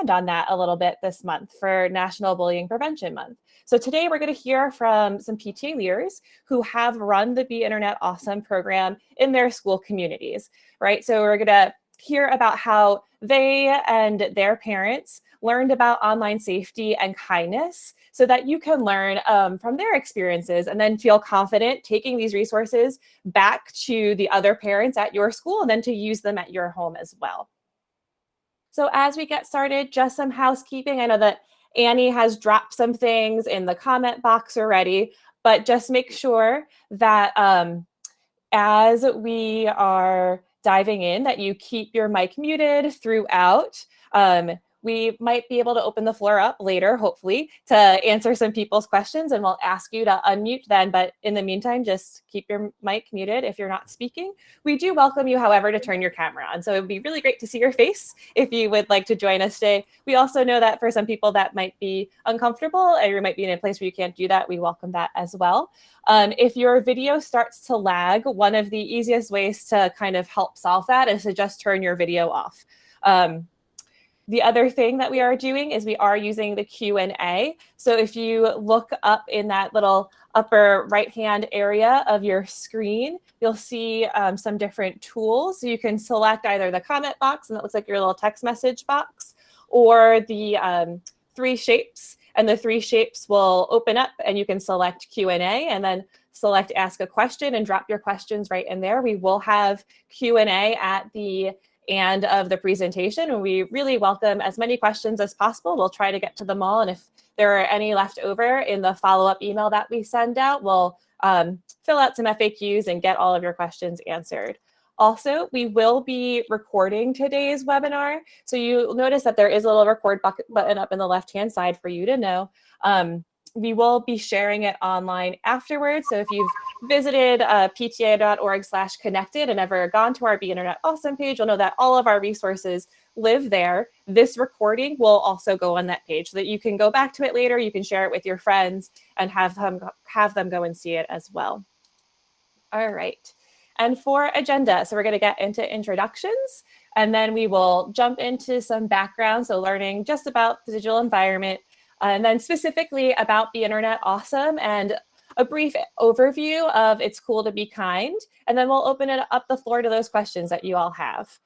expand on that a little bit this month for National Bullying Prevention Month. So today we're going to hear from some PTA leaders who have run the Be Internet Awesome program in their school communities, right? So we're going to hear about how they and their parents learned about online safety and kindness so that you can learn from their experiences and then feel confident taking these resources back to the other parents at your school and then to use them at your home as well. So as we get started, just some housekeeping. I know that Annie has dropped some things in the comment box already, but just make sure that as we are diving in, that you keep your mic muted throughout. We might be able to open the floor up later, hopefully, to answer some people's questions, and we'll ask you to unmute then. But in the meantime, just keep your mic muted if you're not speaking. We do welcome you, however, to turn your camera on. So it would be really great to see your face if you would like to join us today. We also know that for some people that might be uncomfortable, or you might be in a place where you can't do that. We welcome that as well. If your video starts to lag, one of the easiest ways to kind of help solve that is to just turn your video off. The other thing that we are doing is we are using the Q&A. So if you look up in that little upper right-hand area of your screen, you'll see some different tools. So you can select either the comment box, and that looks like your little text message box, or the three shapes. And the three shapes will open up, and you can select Q&A and then select Ask a Question and drop your questions right in there. We will have Q&A at the end of the presentation, and we really welcome as many questions as possible. We'll try to get to them all, and if there are any left over in the follow-up email that we send out, we'll fill out some FAQs and get all of your questions answered. Also, we will be recording today's webinar, so you'll notice that there is a little record button up in the left-hand side for you to know. We will be sharing it online afterwards. So if you've visited pta.org/connected and ever gone to our Be Internet Awesome page, you'll know that all of our resources live there. This recording will also go on that page so that you can go back to it later. You can share it with your friends and have them go and see it as well. All right. And for agenda, so we're going to get into introductions, and then we will jump into some background, so learning just about the digital environment, and then specifically about Be Internet Awesome and a brief overview of It's Cool to Be Kind. And then we'll open it up the floor to those questions that you all have.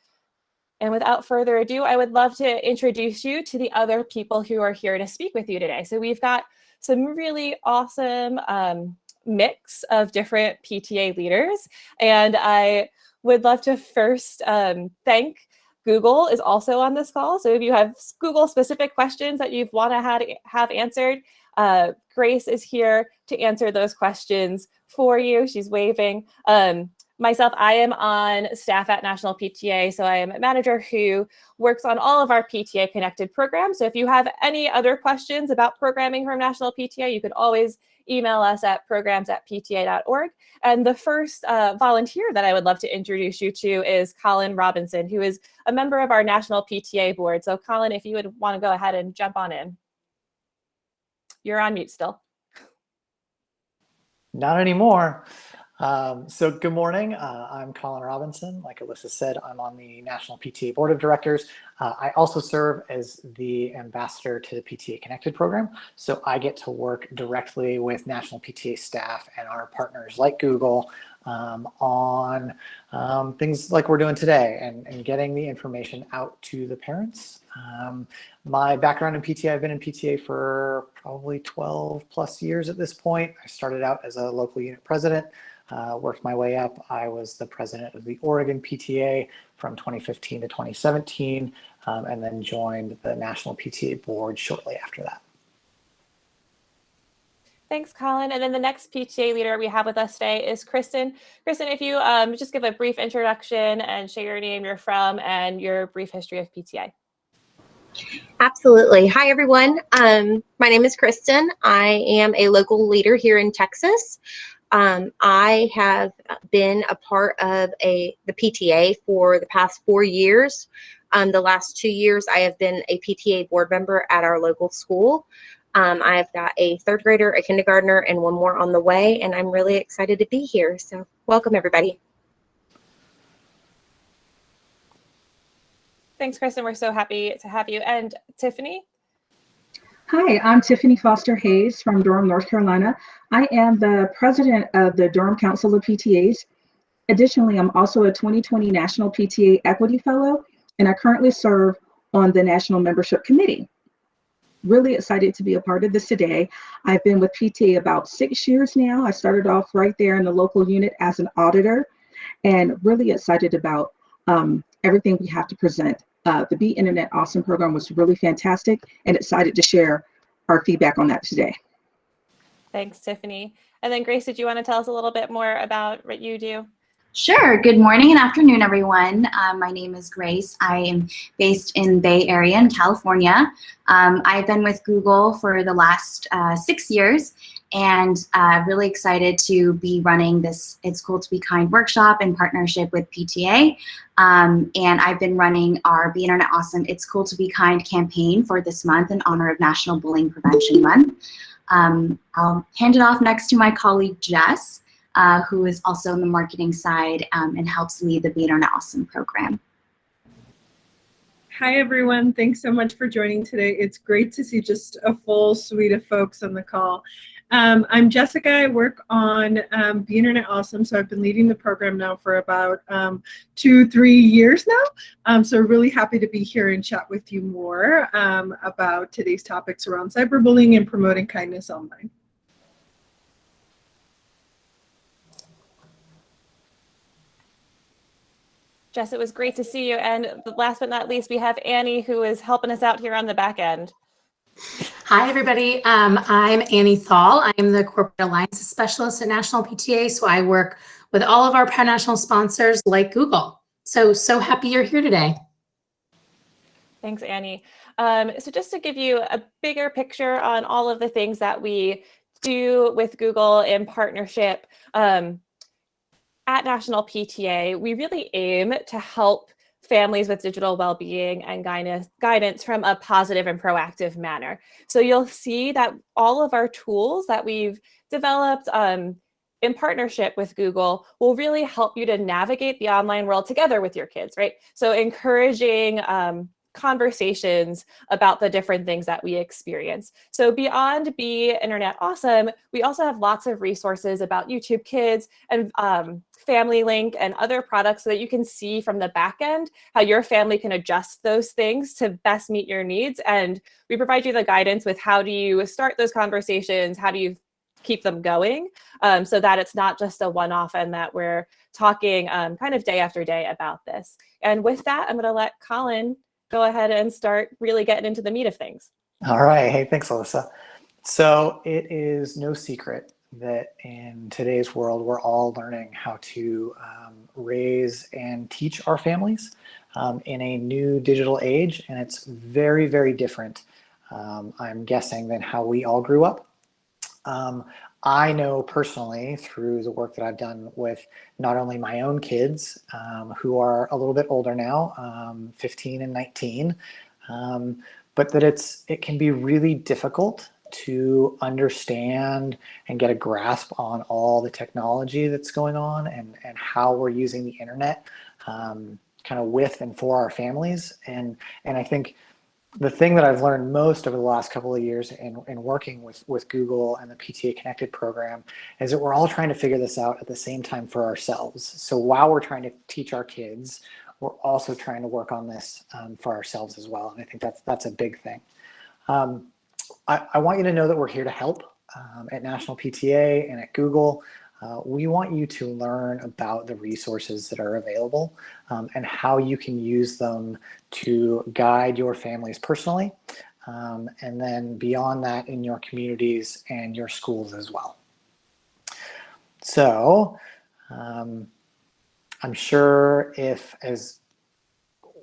And without further ado, I would love to introduce you to the other people who are here to speak with you today. So we've got some really awesome mix of different PTA leaders. And I would love to first thank Google is also on this call. So if you have Google specific questions that you want to have answered, Grace is here to answer those questions for you. She's waving. Myself, I am on staff at National PTA, so I am a manager who works on all of our PTA connected programs. So if you have any other questions about programming from National PTA, you can always email us at programs@pta.org. And the first volunteer that I would love to introduce you to is Colin Robinson, who is a member of our National PTA board. So Colin, if you would want to go ahead and jump on in. You're on mute still. Not anymore. So good morning. I'm Colin Robinson. Like Alyssa said, I'm on the National PTA Board of Directors. I also serve as the ambassador to the PTA Connected program. So I get to work directly with National PTA staff and our partners like Google on things like we're doing today and getting the information out to the parents. My background in PTA, I've been in PTA for probably 12 plus years at this point. I started out as a local unit president. Worked my way up. I was the president of the Oregon PTA from 2015 to 2017, and then joined the National PTA board shortly after that. Thanks, Colin. And then the next PTA leader we have with us today is Kristen. Kristen, if you just give a brief introduction and share your name, you're from, and your brief history of PTA. Absolutely. Hi, everyone. My name is Kristen. I am a local leader here in Texas. I have been a part of the PTA for the past 4 years. The last 2 years, I have been a PTA board member at our local school. I've got a third grader, a kindergartner, and one more on the way, and I'm really excited to be here. So welcome, everybody. Thanks, Kristen. We're so happy to have you. And Tiffany? Hi, I'm Tiffany Foster Hayes from Durham, North Carolina. I am the president of the Durham Council of PTAs. Additionally, I'm also a 2020 National PTA Equity Fellow, and I currently serve on the National Membership Committee. Really excited to be a part of this today. I've been with PTA about 6 years now. I started off right there in the local unit as an auditor, and really excited about everything we have to present. The Be Internet Awesome program was really fantastic, and excited to share our feedback on that today. Thanks, Tiffany. And then Grace, did you want to tell us a little bit more about what you do? Sure. Good morning and afternoon, everyone. My name is Grace. I am based in Bay Area in California. I've been with Google for the last 6 years, and really excited to be running this It's Cool to Be Kind workshop in partnership with PTA. And I've been running our Be Internet Awesome It's Cool to Be Kind campaign for this month in honor of National Bullying Prevention Month. I'll hand it off next to my colleague Jess, who is also on the marketing side and helps lead the Be Internet Awesome program. Hi, everyone. Thanks so much for joining today. It's great to see just a full suite of folks on the call. I'm Jessica. I work on Be Internet Awesome. So I've been leading the program now for about 2-3 years now. So really happy to be here and chat with you more about today's topics around cyberbullying and promoting kindness online. Jess, it was great to see you. And last but not least, we have Annie, who is helping us out here on the back end. Hi, everybody. I'm Annie Thal. I am the Corporate Alliances Specialist at National PTA, so I work with all of our national sponsors like Google. So happy you're here today. Thanks, Annie. So just to give you a bigger picture on all of the things that we do with Google in partnership, at National PTA, we really aim to help families with digital well-being and guidance from a positive and proactive manner. So you'll see that all of our tools that we've developed in partnership with Google will really help you to navigate the online world together with your kids, right? So encouraging conversations about the different things that we experience. So beyond Be Internet Awesome, we also have lots of resources about YouTube Kids and Family Link and other products so that you can see from the back end how your family can adjust those things to best meet your needs. And we provide you the guidance with how do you start those conversations, how do you keep them going, so that it's not just a one-off and that we're talking kind of day after day about this. And with that, I'm going to let Colin go ahead and start really getting into the meat of things. All right. Hey, thanks, Alyssa. So it is no secret that in today's world, we're all learning how to raise and teach our families in a new digital age. And it's very, very different, I'm guessing, than how we all grew up. I know personally through the work that I've done with not only my own kids, who are a little bit older now, 15 and 19, but that it can be really difficult to understand and get a grasp on all the technology that's going on and how we're using the internet kind of with and for our families. And I think the thing that I've learned most over the last couple of years in working with Google and the PTA Connected program is that we're all trying to figure this out at the same time for ourselves. So while we're trying to teach our kids, we're also trying to work on this for ourselves as well. And I think that's a big thing. I want you to know that we're here to help at National PTA and at Google. We want you to learn about the resources that are available and how you can use them to guide your families personally, and then beyond that in your communities and your schools as well. So I'm sure as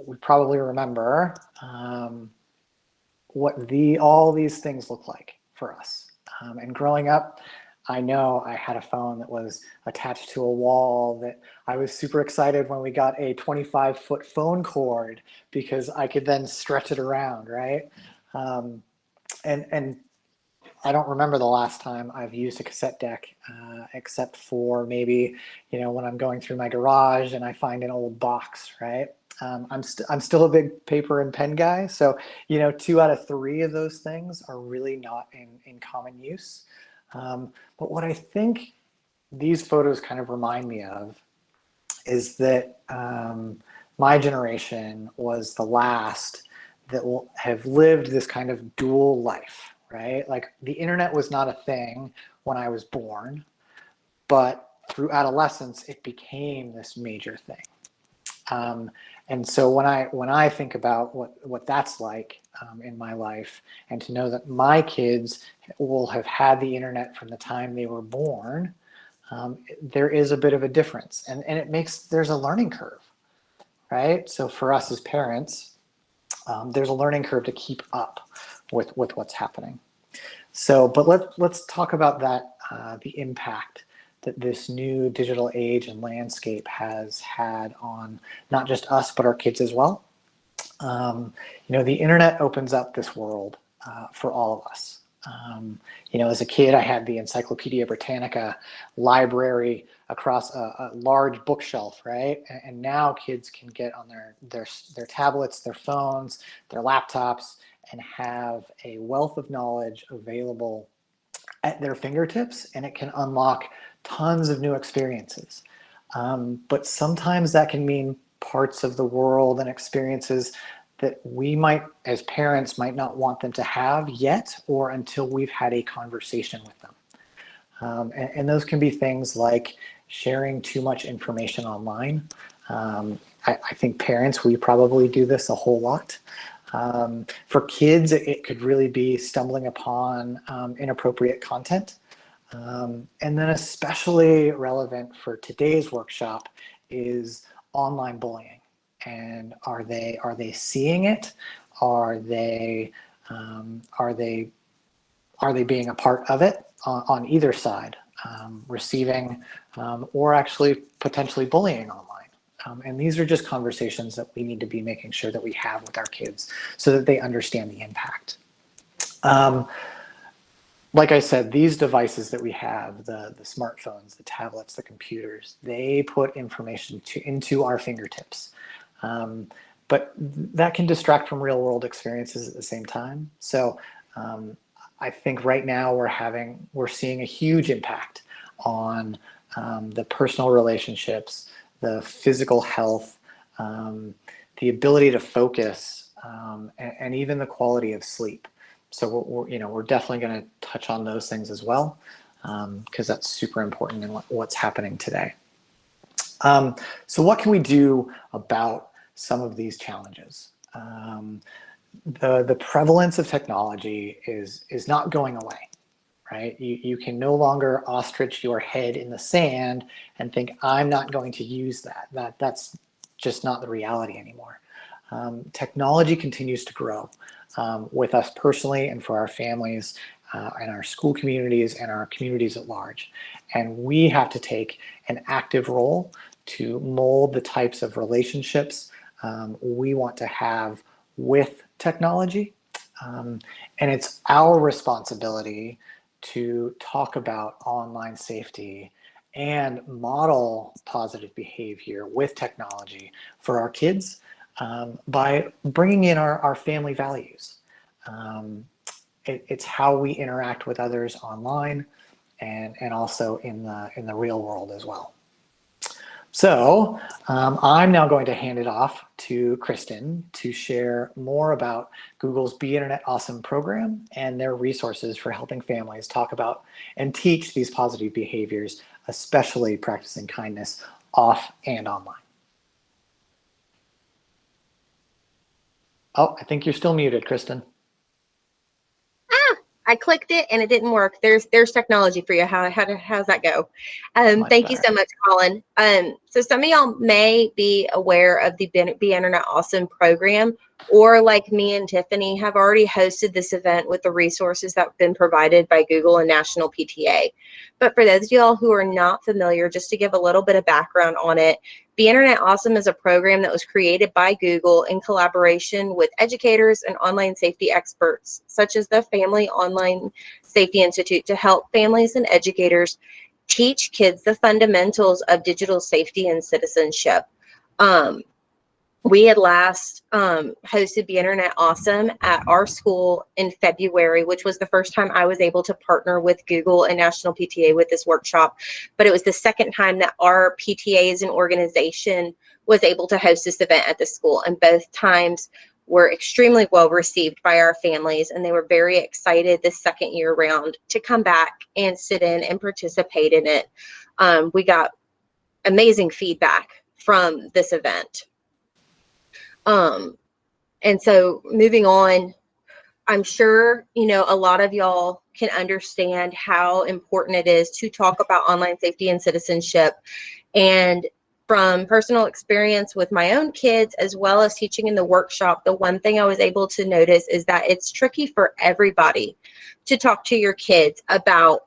we probably remember what all these things look like for us. And growing up, I know I had a phone that was attached to a wall that I was super excited when we got a 25-foot phone cord because I could then stretch it around, right? And I don't remember the last time I've used a cassette deck, except for maybe, when I'm going through my garage and I find an old box, right? I'm still a big paper and pen guy. So, 2 out of 3 of those things are really not in common use. But what I think these photos kind of remind me of is that my generation was the last that will have lived this kind of dual life, right? Like the internet was not a thing when I was born, but through adolescence, it became this major thing. And so when I think about what that's like in my life, and to know that my kids will have had the internet from the time they were born, there is a bit of a difference, and there's a learning curve, right? So for us as parents, there's a learning curve to keep up with what's happening. So, but let's talk about that, the impact that this new digital age and landscape has had on not just us, but our kids as well. The internet opens up this world for all of us. As a kid, I had the Encyclopedia Britannica library across a large bookshelf, right? And now kids can get on their tablets, their phones, their laptops, and have a wealth of knowledge available at their fingertips, and it can unlock tons of new experiences. But sometimes that can mean parts of the world and experiences that we might, as parents, might not want them to have yet, or until we've had a conversation with them. And those can be things like sharing too much information online. I think parents, we probably do this a whole lot. For kids, it could really be stumbling upon inappropriate content. And then especially relevant for today's workshop is online bullying. And are they seeing it? Are they being a part of it on either side, receiving or actually potentially bullying online? And these are just conversations that we need to be making sure that we have with our kids so that they understand the impact. Like I said, these devices that we have, the smartphones, the tablets, the computers, they put information into our fingertips. But that can distract from real world experiences at the same time. So I think right now we're seeing a huge impact on the personal relationships, the physical health, the ability to focus, and even the quality of sleep. So we're definitely going to touch on those things as well, because that's super important in what's happening today. So what can we do about some of these challenges? The prevalence of technology is not going away, right? You can no longer ostrich your head in the sand and think, I'm not going to use that. That's just not the reality anymore. Technology continues to grow with us personally and for our families and our school communities and our communities at large. And we have to take an active role to mold the types of relationships we want to have with technology. And it's our responsibility to talk about online safety and model positive behavior with technology for our kids by bringing in our family values. It's how we interact with others online and also in the real world as well. So I'm now going to hand it off to Kristen to share more about Google's Be Internet Awesome program and their resources for helping families talk about and teach these positive behaviors, especially practicing kindness off and online. Oh, I think you're still muted, Kristen. I clicked it and it didn't work. There's technology for you. How's that go? Thank you so much, Colin. So some of y'all may be aware of the Be Internet Awesome program, or like me and Tiffany have already hosted this event with the resources that have been provided by Google and National PTA. But for those of y'all who are not familiar, just to give a little bit of background on it, Be Internet Awesome is a program that was created by Google in collaboration with educators and online safety experts, such as the Family Online Safety Institute, to help families and educators teach kids the fundamentals of digital safety and citizenship. We had last hosted Be Internet Awesome at our school in February, which was the first time I was able to partner with Google and National PTA with this workshop. But it was the second time that our PTA as an organization was able to host this event at the school. And both times were extremely well received by our families. And they were very excited this second year round to come back and sit in and participate in it. We got amazing feedback from this event. And so moving on, I'm sure, you know, a lot of y'all can understand how important it is to talk about online safety and citizenship. And from personal experience with my own kids, as well as teaching in the workshop, the one thing I was able to notice is that it's tricky for everybody to talk to your kids about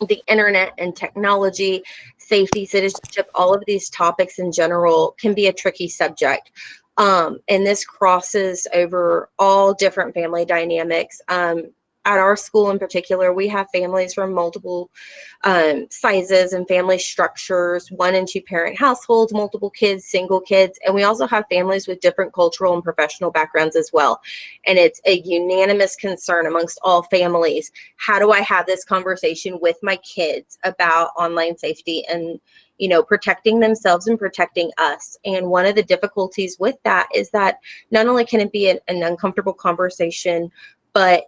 the internet and technology, safety, citizenship, all of these topics in general can be a tricky subject. And this crosses over all different family dynamics. At our school in particular, we have families from multiple sizes and family structures, 1 and 2 parent households, multiple kids, single kids, and we also have families with different cultural and professional backgrounds as well. And it's a unanimous concern amongst all families. How do I have this conversation with my kids about online safety and, you know, protecting themselves and protecting us? And one of the difficulties with that is that not only can it be an uncomfortable conversation, but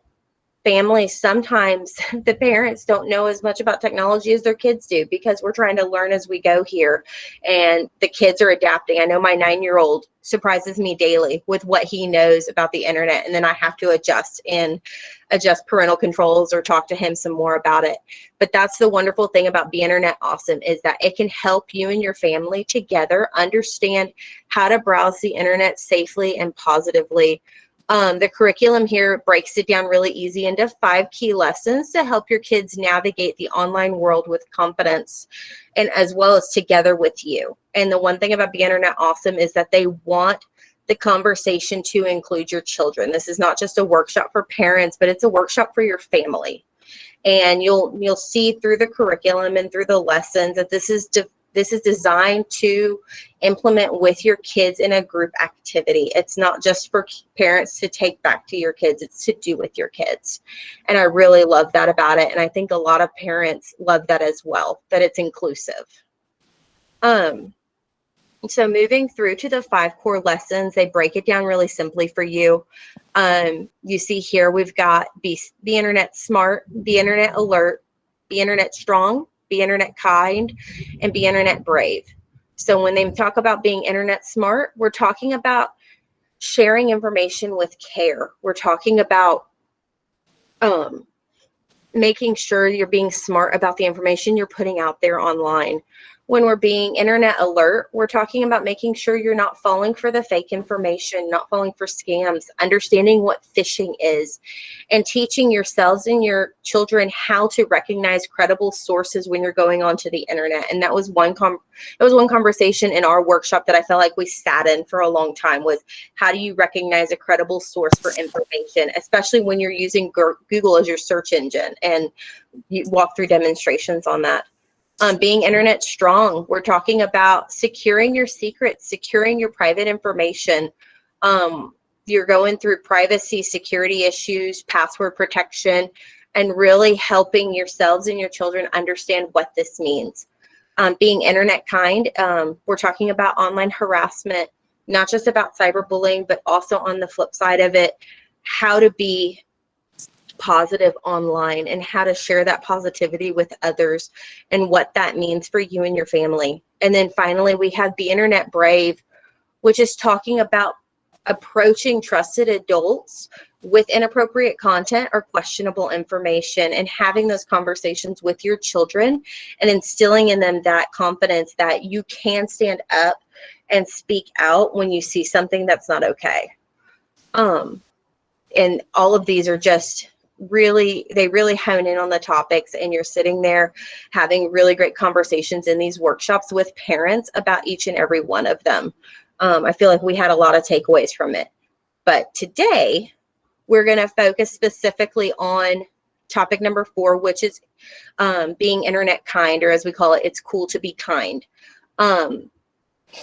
families, sometimes the parents don't know as much about technology as their kids do, because we're trying to learn as we go here, and the kids are adapting. I know my 9-year-old surprises me daily with what he knows about the internet, and then I have to adjust parental controls or talk to him some more about it. But that's the wonderful thing about Be Internet Awesome, is that it can help you and your family together understand how to browse the internet safely and positively. The curriculum here breaks it down really easy into 5 key lessons to help your kids navigate the online world with confidence, and as well as together with you. And the one thing about Be Internet Awesome is that they want the conversation to include your children. This is not just a workshop for parents, but it's a workshop for your family. And you'll see through the curriculum and through the lessons that this is designed to implement with your kids in a group activity. It's not just for parents to take back to your kids, it's to do with your kids. And I really love that about it. And I think a lot of parents love that as well, that it's inclusive. So moving through to the 5 core lessons, they break it down really simply for you. You see here, we've got be internet smart, be internet alert, be internet strong, be internet kind, and be internet brave. So when they talk about being internet smart, we're talking about sharing information with care. We're talking about making sure you're being smart about the information you're putting out there online. When we're being internet alert, we're talking about making sure you're not falling for the fake information, not falling for scams, understanding what phishing is, and teaching yourselves and your children how to recognize credible sources when you're going onto the internet. And that was one conversation in our workshop that I felt like we sat in for a long time, was how do you recognize a credible source for information, especially when you're using Google as your search engine, and you walk through demonstrations on that. Being internet strong, we're talking about securing your secrets, securing your private information. You're going through privacy, security issues, password protection, and really helping yourselves and your children understand what this means. Being internet kind, we're talking about online harassment, not just about cyberbullying, but also on the flip side of it, how to be positive online and how to share that positivity with others and what that means for you and your family. And then finally, we have Be Internet Brave, which is talking about approaching trusted adults with inappropriate content or questionable information, and having those conversations with your children and instilling in them that confidence that you can stand up and speak out when you see something that's not okay. And all of these are just they really hone in on the topics, and you're sitting there having really great conversations in these workshops with parents about each and every one of them. I feel like we had a lot of takeaways from it. But today, we're going to focus specifically on topic number 4, which is being internet kind, or as we call it, it's cool to be kind.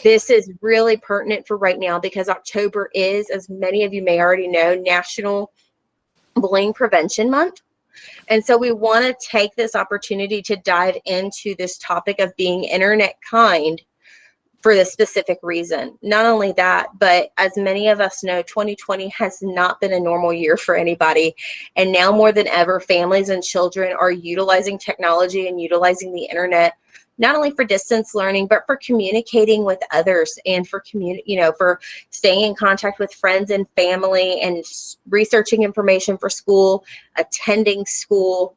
This is really pertinent for right now because October is, as many of you may already know, National Bullying Prevention Month. And so we want to take this opportunity to dive into this topic of being internet kind for this specific reason. Not only that, but as many of us know, 2020 has not been a normal year for anybody. And now more than ever, families and children are utilizing technology and utilizing the internet, not only for distance learning, but for communicating with others and for for staying in contact with friends and family and researching information for school, attending school,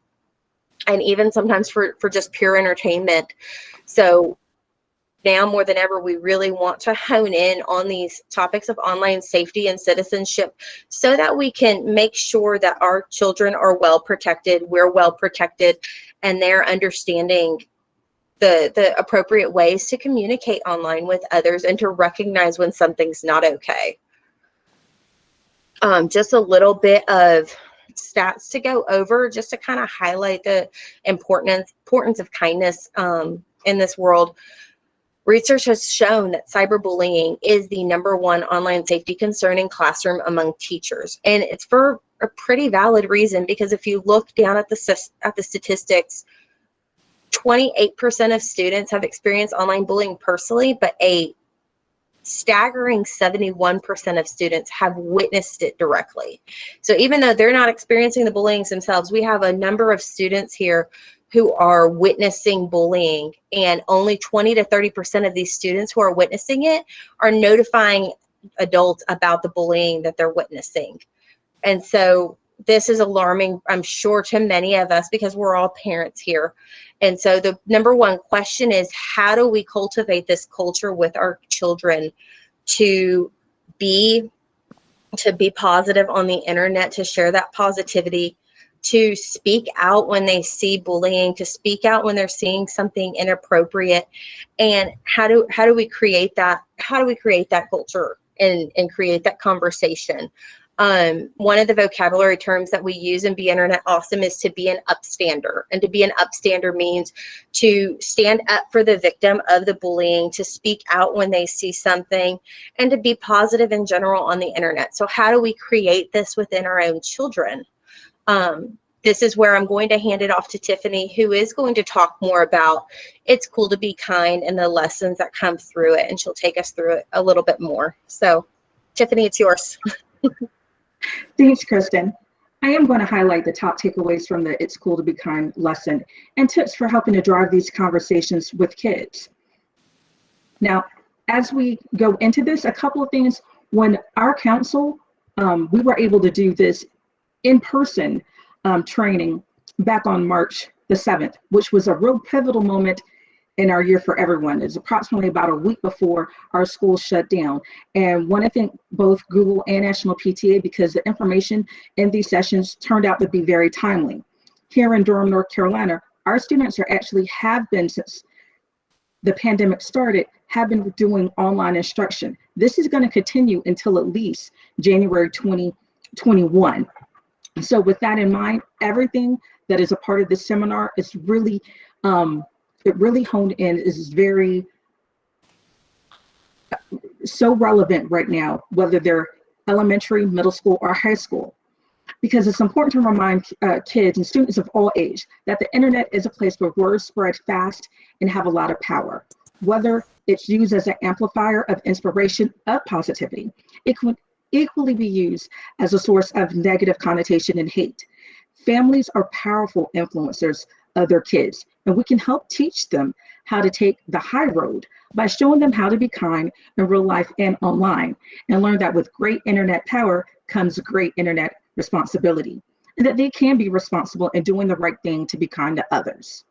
and even sometimes for just pure entertainment. So now more than ever, we really want to hone in on these topics of online safety and citizenship so that we can make sure that our children are well protected, we're well protected, and they're understanding the appropriate ways to communicate online with others and to recognize when something's not okay. Just a little bit of stats to go over just to kind of highlight the importance of kindness in this world. Research has shown that cyberbullying is the #1 online safety concern in classroom among teachers. And it's for a pretty valid reason, because if you look down at the statistics, 28% of students have experienced online bullying personally, but a staggering 71% of students have witnessed it directly. So even though they're not experiencing the bullying themselves, we have a number of students here who are witnessing bullying, and only 20 to 30% of these students who are witnessing it are notifying adults about the bullying that they're witnessing. And so this is alarming, I'm sure, to many of us because we're all parents here. And so the #1 question is, how do we cultivate this culture with our children to be positive on the internet, to share that positivity, to speak out when they see bullying, to speak out when they're seeing something inappropriate? And how do we create that? How do we create that culture and create that conversation? One of the vocabulary terms that we use in Be Internet Awesome is to be an upstander. And to be an upstander means to stand up for the victim of the bullying, to speak out when they see something, and to be positive in general on the internet. So how do we create this within our own children? This is where I'm going to hand it off to Tiffany, who is going to talk more about It's Cool to Be Kind and the lessons that come through it. And she'll take us through it a little bit more. So Tiffany, it's yours. Thanks, Kristen. I am going to highlight the top takeaways from the It's Cool to Be Kind lesson and tips for helping to drive these conversations with kids. Now, as we go into this, a couple of things. When our council, we were able to do this in-person training back on March the 7th, which was a real pivotal moment in our year for everyone. It's approximately about a week before our school shut down. And want to thank both Google and National PTA because the information in these sessions turned out to be very timely. Here in Durham, North Carolina, our students have been, since the pandemic started, have been doing online instruction. This is going to continue until at least January 2021. So with that in mind, everything that is a part of this seminar is really, it really honed in, is very, so relevant right now, whether they're elementary, middle school, or high school, because it's important to remind kids and students of all age that the internet is a place where words spread fast and have a lot of power. Whether it's used as an amplifier of inspiration, of positivity, it can equally be used as a source of negative connotation and hate. Families are powerful influencers of their kids, and we can help teach them how to take the high road by showing them how to be kind in real life and online, and learn that with great internet power comes great internet responsibility, and that they can be responsible in doing the right thing to be kind to others.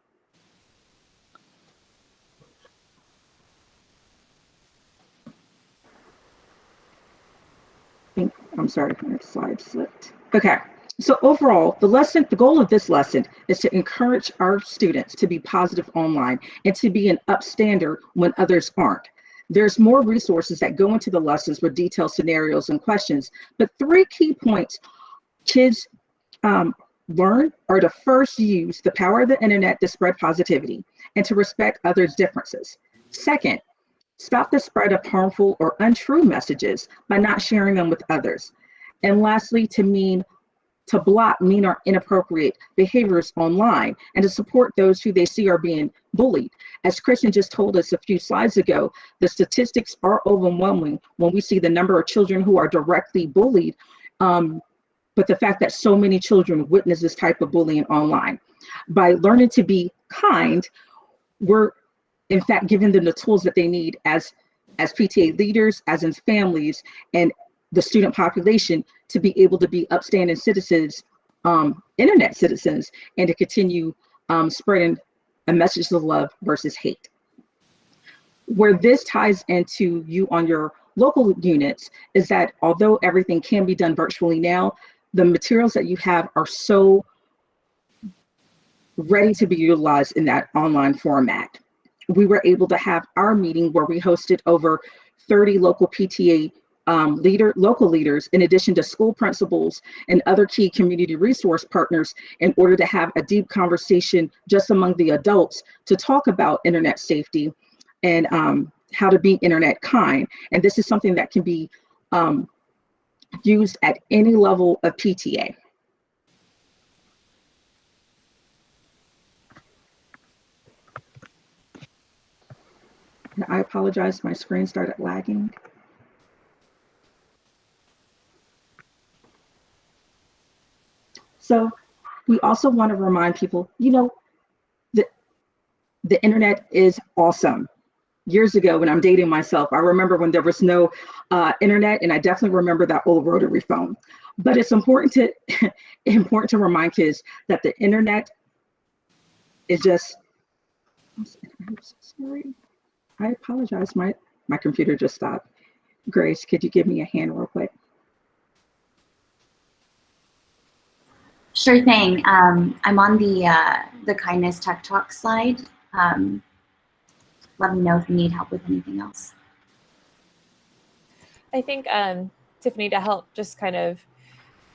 I'm sorry, my slide slipped. Okay, so overall, the goal of this lesson is to encourage our students to be positive online and to be an upstander when others aren't. There's more resources that go into the lessons with detailed scenarios and questions, but 3 key points kids learn are to first use the power of the internet to spread positivity and to respect others' differences. Second, Stop the spread of harmful or untrue messages by not sharing them with others. And lastly, to block mean or inappropriate behaviors online and to support those who they see are being bullied. As Christian just told us a few slides ago, the statistics are overwhelming when we see the number of children who are directly bullied, but the fact that so many children witness this type of bullying online. By learning to be kind, we're in fact giving them the tools that they need as PTA leaders, as in families, and the student population to be able to be upstanding citizens, internet citizens, and to continue spreading a message of love versus hate. Where this ties into you on your local units is that although everything can be done virtually now, the materials that you have are so ready to be utilized in that online format. We were able to have our meeting where we hosted over 30 local PTA local leaders, in addition to school principals and other key community resource partners, in order to have a deep conversation just among the adults to talk about internet safety and how to be internet kind. And this is something that can be used at any level of PTA. And I apologize, my screen started lagging. So we also want to remind people, that the internet is awesome. Years ago, when I'm dating myself, I remember when there was no internet, and I definitely remember that old rotary phone. But it's important to remind kids that the internet is just, I'm so sorry. I apologize, my computer just stopped. Grace, could you give me a hand real quick? Sure thing. I'm on the Kindness Tech Talk slide. Let me know if you need help with anything else. I think, Tiffany, to help just kind of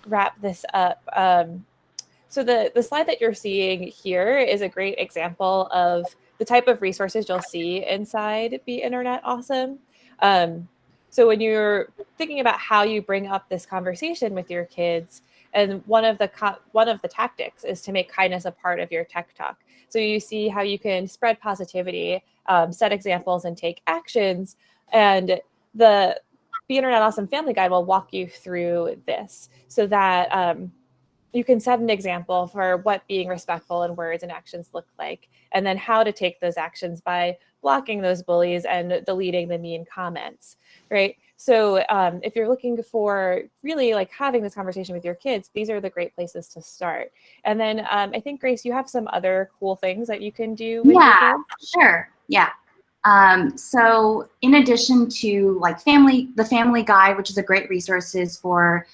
wrap this up, so the slide that you're seeing here is a great example of the type of resources you'll see inside Be Internet Awesome. So when you're thinking about how you bring up this conversation with your kids, and one of the tactics is to make kindness a part of your tech talk. So you see how you can spread positivity, set examples, and take actions. And the Be Internet Awesome Family Guide will walk you through this so that you can set an example for what being respectful in words and actions look like, and then how to take those actions by blocking those bullies and deleting the mean comments, right? So if you're looking for really like having this conversation with your kids, these are the great places to start. And then I think, Grace, you have some other cool things that you can do with your kids? Sure. Yeah. So in addition to like the Family Guide, which is a great resources for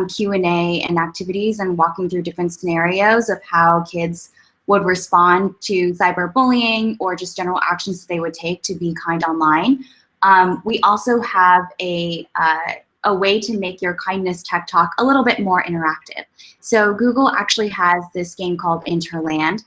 Q&A and activities and walking through different scenarios of how kids would respond to cyberbullying or just general actions that they would take to be kind online. We also have a way to make your kindness tech talk a little bit more interactive. So Google actually has this game called Interland.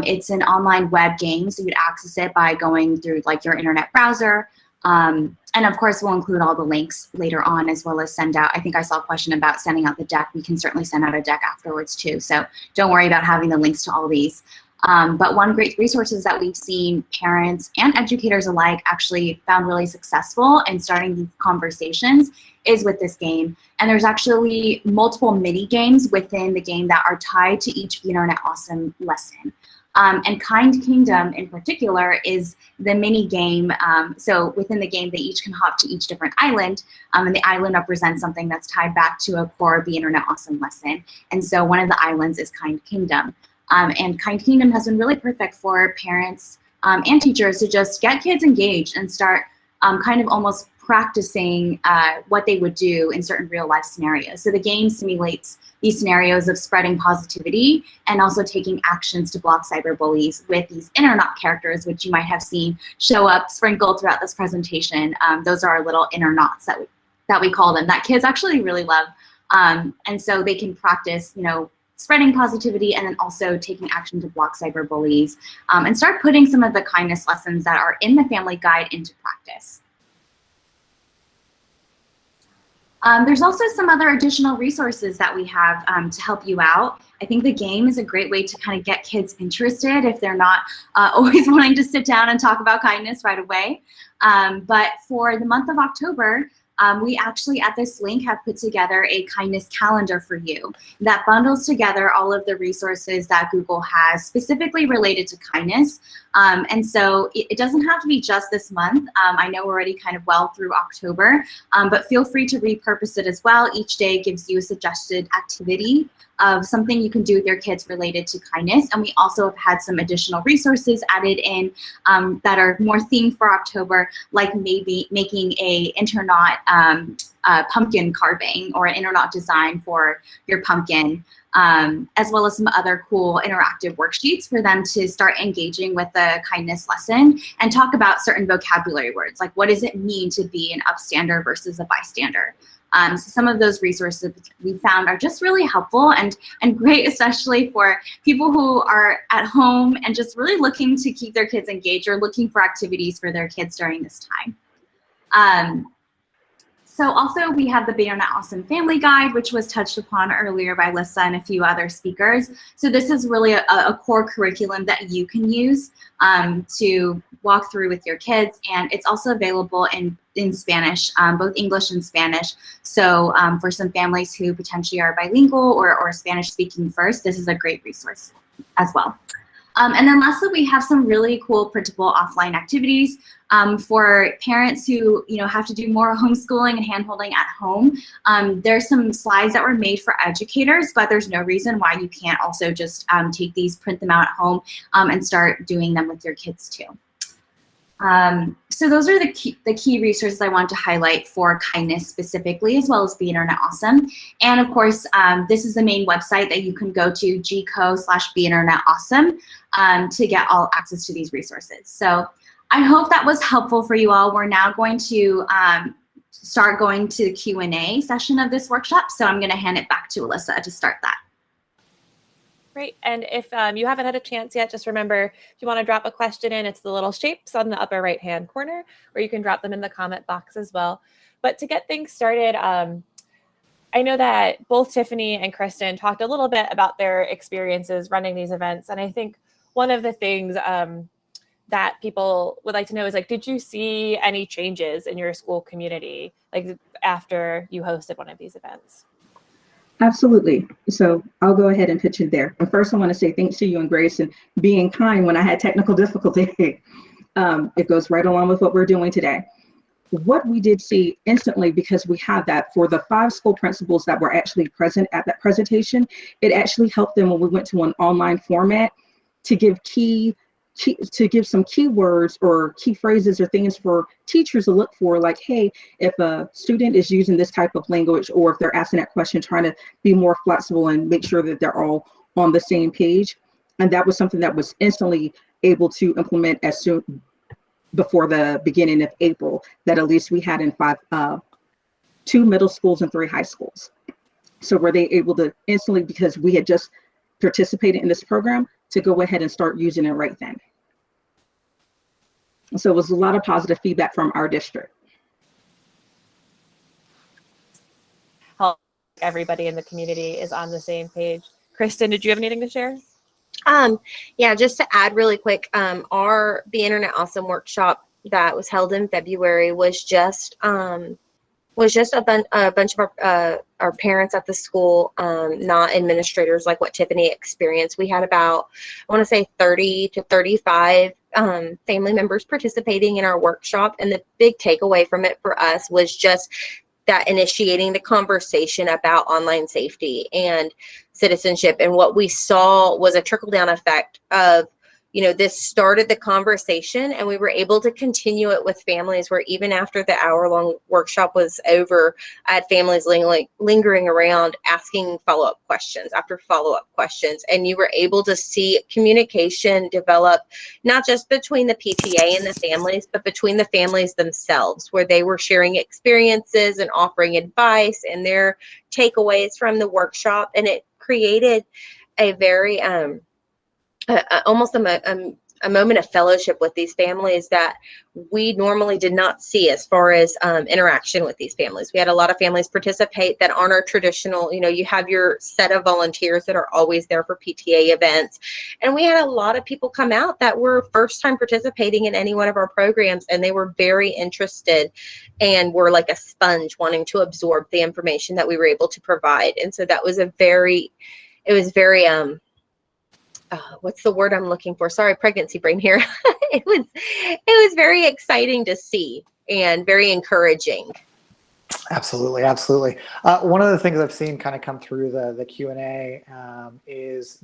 It's an online web game, so you'd access it by going through like your internet browser. And of course, we'll include all the links later on, as well as send out, I think I saw a question about sending out the deck. We can certainly send out a deck afterwards too. So don't worry about having the links to all these. But one great resources that we've seen parents and educators alike actually found really successful in starting these conversations is with this game. And there's actually multiple mini games within the game that are tied to each Be Internet Awesome lesson. And Kind Kingdom in particular is the mini game. So within the game, they each can hop to each different island, and the island represents something that's tied back to a core Be Internet Awesome lesson. And so one of the islands is Kind Kingdom. And Kind Kingdom has been really perfect for parents and teachers to just get kids engaged and start kind of almost practicing what they would do in certain real life scenarios. So the game simulates these scenarios of spreading positivity and also taking actions to block cyberbullies with these internet characters, which you might have seen show up sprinkled throughout this presentation. Those are our little internets that we call them, that kids actually really love. And so they can practice, spreading positivity, and then also taking action to block cyberbullies, and start putting some of the kindness lessons that are in the family guide into practice. There's also some other additional resources that we have to help you out. I think the game is a great way to kind of get kids interested if they're not always wanting to sit down and talk about kindness right away. But for the month of October, we actually at this link have put together a kindness calendar for you that bundles together all of the resources that Google has specifically related to kindness. And so it doesn't have to be just this month. I know we're already kind of well through October, but feel free to repurpose it as well. Each day gives you a suggested activity of something you can do with your kids related to kindness. And we also have had some additional resources added in that are more themed for October, like maybe making a interknot pumpkin carving or an interknot design for your pumpkin, as well as some other cool interactive worksheets for them to start engaging with the kindness lesson and talk about certain vocabulary words, like what does it mean to be an upstander versus a bystander. So some of those resources we found are just really helpful and great, especially for people who are at home and just really looking to keep their kids engaged or looking for activities for their kids during this time. So also we have the Be Internet Awesome Family Guide, which was touched upon earlier by Lissa and a few other speakers. So this is really a core curriculum that you can use to walk through with your kids. And it's also available in Spanish, both English and Spanish. So for some families who potentially are bilingual or Spanish speaking first, this is a great resource as well. And then lastly, we have some really cool printable offline activities for parents who have to do more homeschooling and handholding at home. There's some slides that were made for educators, but there's no reason why you can't also just take these, print them out at home, and start doing them with your kids too. So those are the key resources I want to highlight for kindness specifically, as well as Be Internet Awesome. And of course, this is the main website that you can go to, gco/Be Internet Awesome, to get all access to these resources. So I hope that was helpful for you all. We're now going to start going to the Q&A session of this workshop. So I'm going to hand it back to Alyssa to start that. Great. And if you haven't had a chance yet, just remember, if you want to drop a question in, it's the little shapes on the upper right-hand corner, or you can drop them in the comment box as well. But to get things started, I know that both Tiffany and Kristen talked a little bit about their experiences running these events. And I think one of the things that people would like to know is, like, did you see any changes in your school community, like after you hosted one of these events? Absolutely. So I'll go ahead and pitch it there. But first, I want to say thanks to you and Grace and being kind when I had technical difficulty. It goes right along with what we're doing today. What we did see instantly, because we have that for the 5 school principals that were actually present at that presentation, it actually helped them when we went to an online format to give some keywords or key phrases or things for teachers to look for, like, hey, if a student is using this type of language, or if they're asking that question, trying to be more flexible and make sure that they're all on the same page. And that was something that was instantly able to implement as soon before the beginning of April, that at least we had in 2 middle schools and 3 high schools. So were they able to instantly, because we had just participated in this program, to go ahead and start using it right then. So it was a lot of positive feedback from our district. Everybody in the community is on the same page. Kristen, did you have anything to share? Yeah, just to add really quick, our Be Internet Awesome workshop that was held in February was just a bunch of our parents at the school, not administrators like what Tiffany experienced. We had about, I want to say 30 to 35 family members participating in our workshop. And the big takeaway from it for us was just that initiating the conversation about online safety and citizenship. And what we saw was a trickle-down effect of, this started the conversation, and we were able to continue it with families where even after the hour-long workshop was over, I had families lingering around asking follow-up questions after follow-up questions. And you were able to see communication develop, not just between the PTA and the families, but between the families themselves, where they were sharing experiences and offering advice and their takeaways from the workshop. And it created a very almost a moment of fellowship with these families that we normally did not see as far as interaction with these families. We had a lot of families participate that aren't our traditional, you have your set of volunteers that are always there for PTA events. And we had a lot of people come out that were first time participating in any one of our programs, and they were very interested and were like a sponge wanting to absorb the information that we were able to provide. And so that was what's the word I'm looking for? Sorry, pregnancy brain here. It was very exciting to see and very encouraging. Absolutely, absolutely. One of the things I've seen kind of come through the Q&A is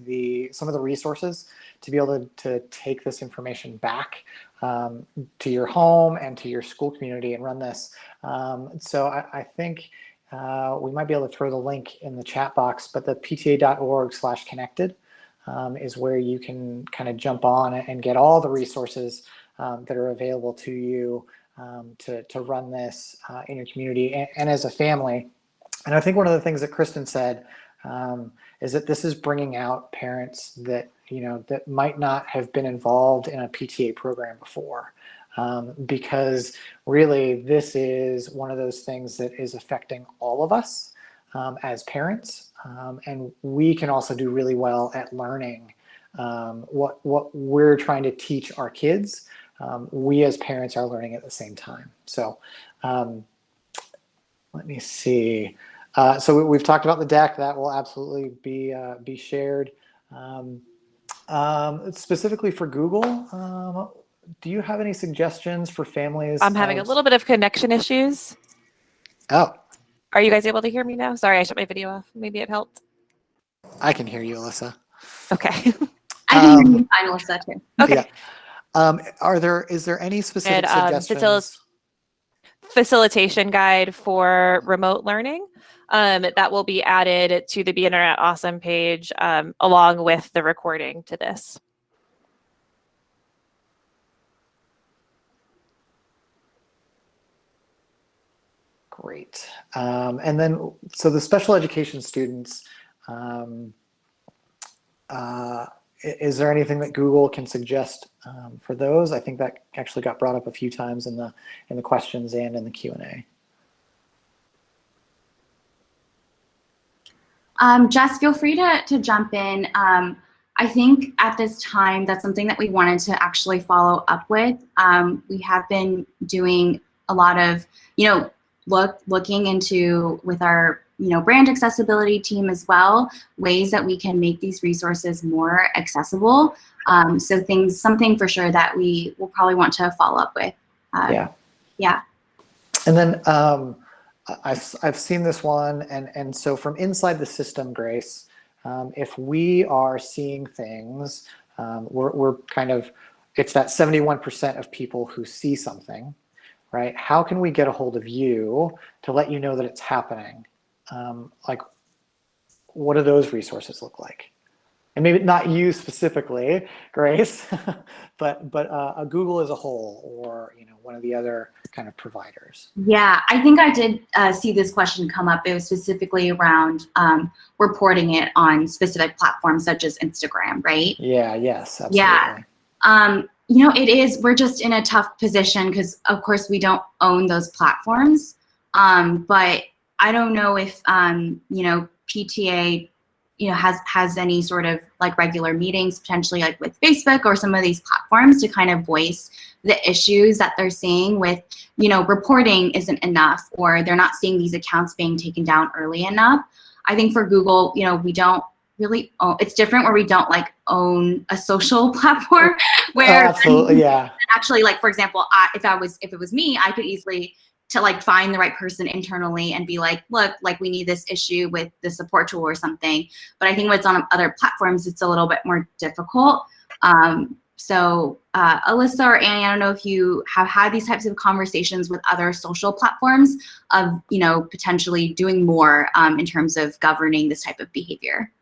some of the resources to be able to take this information back to your home and to your school community and run this. So I think we might be able to throw the link in the chat box, but the pta.org/connected is where you can kind of jump on and get all the resources that are available to you to run this in your community and as a family. And I think one of the things that Kristen said is that this is bringing out parents that, that might not have been involved in a PTA program before. Because really this is one of those things that is affecting all of us as parents. And we can also do really well at learning what we're trying to teach our kids. We as parents are learning at the same time. So let me see. So we've talked about the deck. That will absolutely be shared. Specifically for Google, do you have any suggestions for families? I'm having a little bit of connection issues. Oh. Are you guys able to hear me now? Sorry, I shut my video off. Maybe it helped. I can hear you, Alyssa. Okay. I can hear you fine, Alyssa, too. Okay. Yeah. Is there any specific suggestions? Facilitation guide for remote learning that will be added to the Be Internet Awesome page along with the recording to this. Great. And then, so the special education students, is there anything that Google can suggest for those? I think that actually got brought up a few times in the questions and in the Q&A. Jess, feel free to jump in. I think at this time, that's something that we wanted to actually follow up with. We have been doing a lot of, looking into with our brand accessibility team as well, ways that we can make these resources more accessible. So something for sure that we will probably want to follow up with. Yeah. And then I've seen this one, and so from inside the system, Grace, if we are seeing things, we're kind of, it's that 71% of people who see something. Right? How can we get a hold of you to let you know that it's happening? Like, what do those resources look like? And maybe not you specifically, Grace, but Google as a whole, or one of the other kind of providers. Yeah, I think I did see this question come up. It was specifically around reporting it on specific platforms such as Instagram, right? Yeah. Yes. Absolutely. Yeah. We're just in a tough position because, of course, we don't own those platforms. But I don't know if, PTA, has any sort of like regular meetings, potentially like with Facebook or some of these platforms to kind of voice the issues that they're seeing with, reporting isn't enough, or they're not seeing these accounts being taken down early enough. I think for Google, we don't really own, it's different where we don't like own a social platform where absolutely, yeah. Actually, like, for example, if it was me, I could easily to like find the right person internally and be like, look, like we need this issue with the support tool or something. But I think what's on other platforms, it's a little bit more difficult. So Alyssa or Annie, I don't know if you have had these types of conversations with other social platforms of, potentially doing more in terms of governing this type of behavior.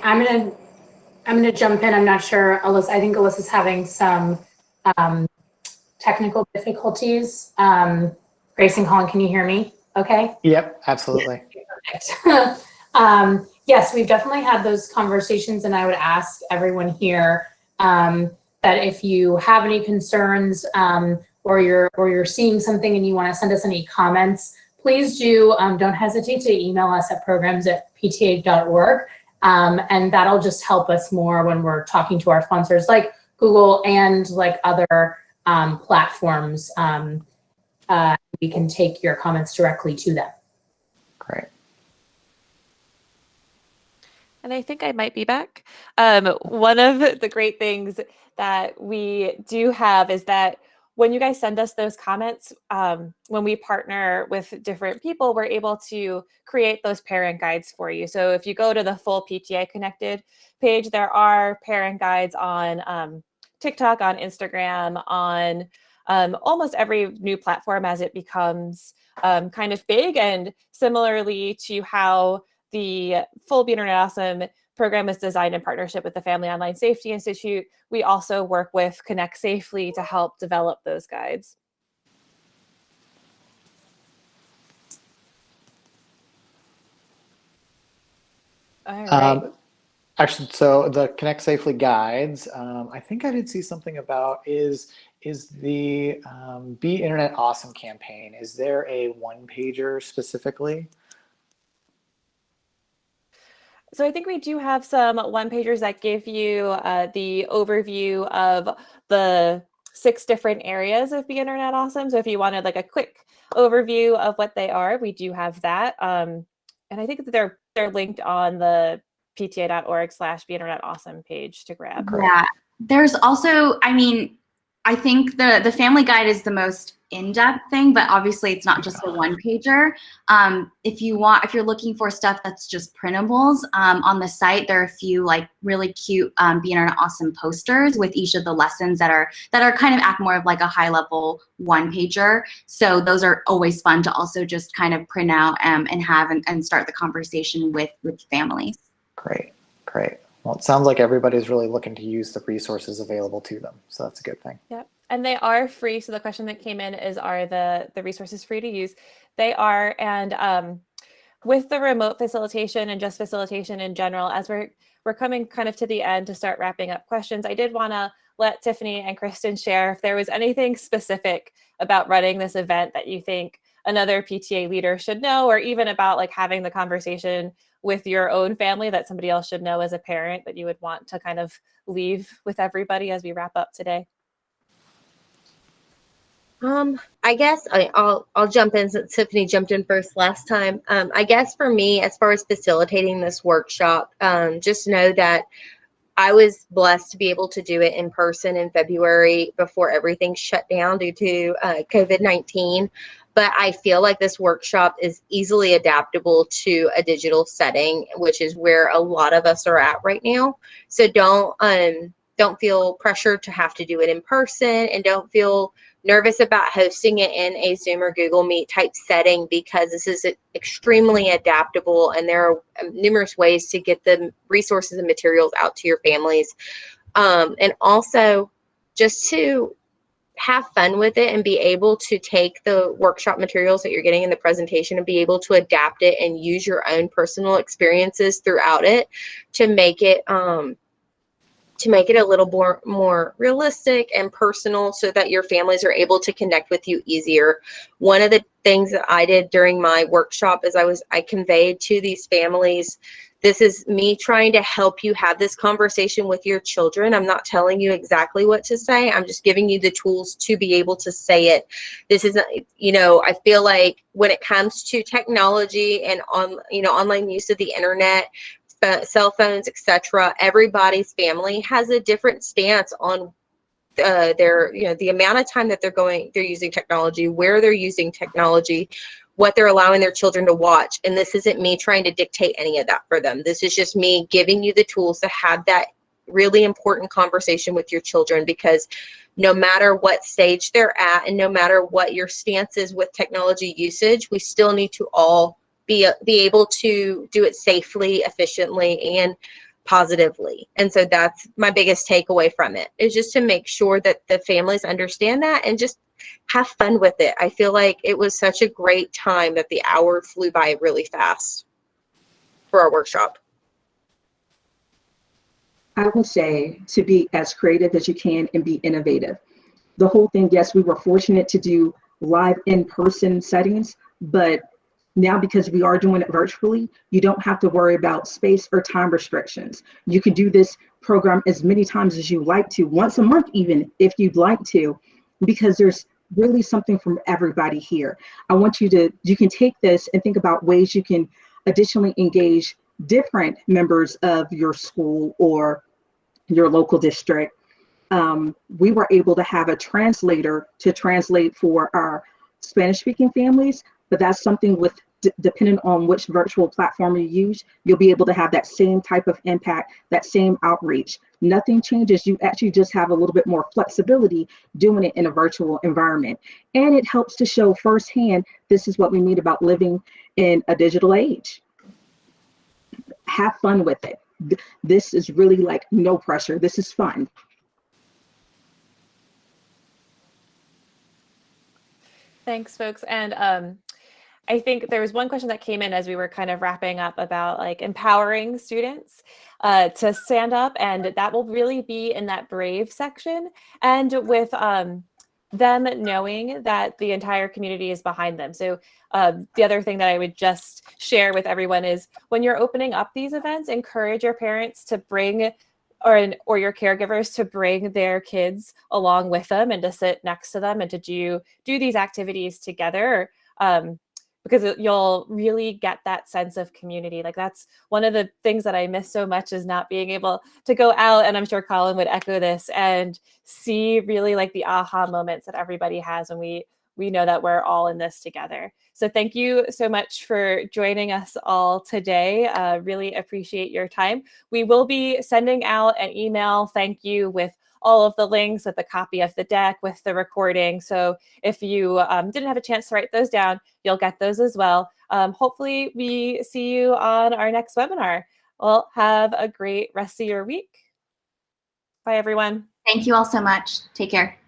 I'm gonna jump in. I'm not sure, Alyssa. I think Alyssa's having some technical difficulties. Grace and Colin, can you hear me? Okay. Yep, absolutely. Perfect. Yes, we've definitely had those conversations, and I would ask everyone here that if you have any concerns or you're seeing something and you want to send us any comments, please do. Don't hesitate to email us at programs@pta.org, and that'll just help us more when we're talking to our sponsors like Google and like other platforms. We can take your comments directly to them. Great. And I think I might be back. One of the great things that we do have is that when you guys send us those comments, when we partner with different people, we're able to create those parent guides for you. So if you go to the full PTA Connected page, there are parent guides on TikTok, on Instagram, on almost every new platform as it becomes kind of big. And similarly to how the full Be Internet Awesome program is designed in partnership with the Family Online Safety Institute, we also work with Connect Safely to help develop those guides. All right. Actually, so the Connect Safely guides, I think I did see something about is the Be Internet Awesome campaign. Is there a one-pager specifically? So I think we do have some one-pagers that give you the overview of the 6 different areas of Be Internet Awesome. So if you wanted like a quick overview of what they are, we do have that. And I think that they're linked on the pta.org/Be Internet Awesome page to grab. Yeah, there's also, I mean, I think the family guide is the most in-depth thing, but obviously it's not just a one-pager. If you're looking for stuff that's just printables, on the site there are a few like really cute Be Internet Awesome posters with each of the lessons that are kind of act more of like a high-level one-pager. So those are always fun to also just kind of print out and have and start the conversation with families. Great, great. Well, it sounds like everybody's really looking to use the resources available to them, so that's a good thing. Yep. And they are free. So the question that came in is, are the resources free to use? They are. And with the remote facilitation and just facilitation in general, as we're coming kind of to the end to start wrapping up questions, I did want to let Tiffany and Kristen share if there was anything specific about running this event that you think another PTA leader should know, or even about like having the conversation with your own family that somebody else should know as a parent that you would want to kind of leave with everybody as we wrap up today. I guess I'll jump in since Tiffany jumped in first last time. I guess for me, as far as facilitating this workshop, just know that I was blessed to be able to do it in person in February before everything shut down due to COVID-19. But I feel like this workshop is easily adaptable to a digital setting, which is where a lot of us are at right now. So don't feel pressured to have to do it in person, and don't feel nervous about hosting it in a Zoom or Google Meet type setting, because this is extremely adaptable and there are numerous ways to get the resources and materials out to your families. And also just to have fun with it and be able to take the workshop materials that you're getting in the presentation and be able to adapt it and use your own personal experiences throughout it to make it a little more realistic and personal, so that your families are able to connect with you easier. One of the things that I did during my workshop is I conveyed to these families, this is me trying to help you have this conversation with your children. I'm not telling you exactly what to say. I'm just giving you the tools to be able to say it. This isn't, I feel like when it comes to technology and online use of the internet, cell phones, etc., everybody's family has a different stance on the amount of time that they're using technology, where they're using technology, what they're allowing their children to watch. And this isn't me trying to dictate any of that for them. This is just me giving you the tools to have that really important conversation with your children, because no matter what stage they're at and no matter what your stance is with technology usage, we still need to all be able to do it safely, efficiently, and positively. And so that's my biggest takeaway from it, is just to make sure that the families understand that, and just have fun with it. I feel like it was such a great time that the hour flew by really fast for our workshop. I would say to be as creative as you can and be innovative. The whole thing, yes, we were fortunate to do live in-person settings, but now because we are doing it virtually, you don't have to worry about space or time restrictions. You can do this program as many times as you like to, once a month even, if you'd like to, because there's really something from everybody here. I want you can take this and think about ways you can additionally engage different members of your school or your local district. We were able to have a translator to translate for our Spanish-speaking families, but that's something with depending on which virtual platform you use, you'll be able to have that same type of impact, that same outreach. Nothing changes. You actually just have a little bit more flexibility doing it in a virtual environment. And it helps to show firsthand, this is what we need about living in a digital age. Have fun with it. This is really like no pressure. This is fun. Thanks, folks. And I think there was one question that came in as we were kind of wrapping up about like empowering students to stand up, and that will really be in that brave section, and with them knowing that the entire community is behind them. So the other thing that I would just share with everyone is when you're opening up these events, encourage your parents to bring or your caregivers to bring their kids along with them and to sit next to them and to do these activities together. Because you'll really get that sense of community. Like that's one of the things that I miss so much, is not being able to go out, and I'm sure Colin would echo this, and see really like the aha moments that everybody has when we know that we're all in this together. So thank you so much for joining us all today. Really appreciate your time. We will be sending out an email thank you with all of the links, with a copy of the deck, with the recording. So if you didn't have a chance to write those down, you'll get those as well. Hopefully we see you on our next webinar. Well, have a great rest of your week. Bye, everyone. Thank you all so much. Take care.